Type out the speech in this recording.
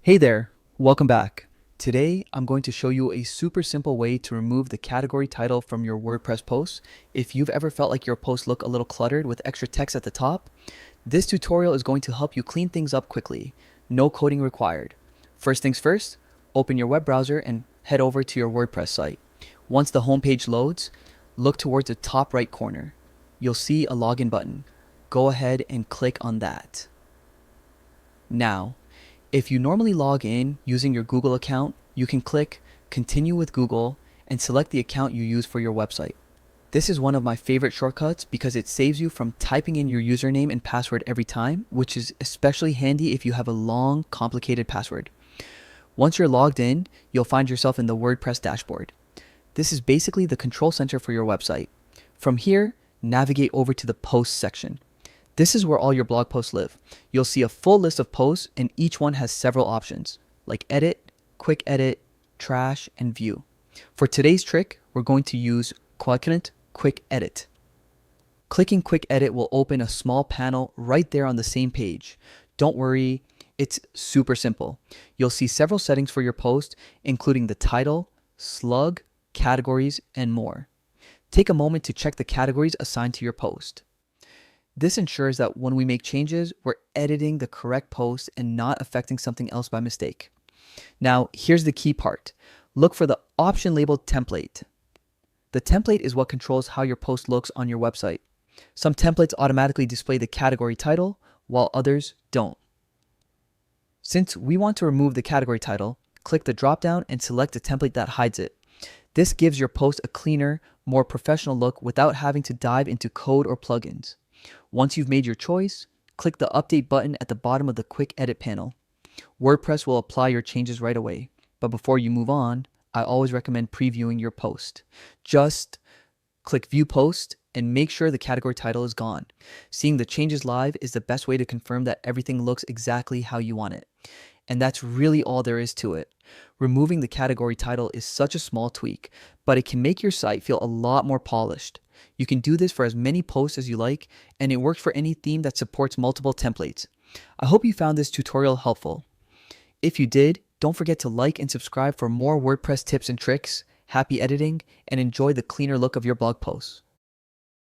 Hey there, welcome back. Today, I'm going to show you a super simple way to remove the category title from your WordPress posts. If you've ever felt like your posts look a little cluttered with extra text at the top, this tutorial is going to help you clean things up quickly. No coding required. First things first, open your web browser and head over to your WordPress site. Once the homepage loads, look towards the top right corner. You'll see a login button. Go ahead and click on that. Now, if you normally log in using your Google account, you can click Continue with Google and select the account you use for your website. This is one of my favorite shortcuts because it saves you from typing in your username and password every time, which is especially handy if you have a long, complicated password. Once you're logged in, you'll find yourself in the WordPress dashboard. This is basically the control center for your website. From here, navigate over to the Posts section. This is where all your blog posts live. You'll see a full list of posts and each one has several options like edit, quick edit, trash, and view. For today's trick, we're going to use Quadrant Quick Edit. Clicking Quick Edit will open a small panel right there on the same page. Don't worry, it's super simple. You'll see several settings for your post, including the title, slug, categories, and more. Take a moment to check the categories assigned to your post. This ensures that when we make changes, we're editing the correct post and not affecting something else by mistake. Now, here's the key part. Look for the option labeled template. The template is what controls how your post looks on your website. Some templates automatically display the category title, while others don't. Since we want to remove the category title, click the drop-down and select the template that hides it. This gives your post a cleaner, more professional look without having to dive into code or plugins. Once you've made your choice, click the Update button at the bottom of the Quick Edit panel. WordPress will apply your changes right away, but before you move on, I always recommend previewing your post. Just click View Post and make sure the category title is gone. Seeing the changes live is the best way to confirm that everything looks exactly how you want it. And that's really all there is to it. Removing the category title is such a small tweak, but it can make your site feel a lot more polished. You can do this for as many posts as you like, and it works for any theme that supports multiple templates. I hope you found this tutorial helpful. If you did, don't forget to like and subscribe for more WordPress tips and tricks. Happy editing, and enjoy the cleaner look of your blog posts.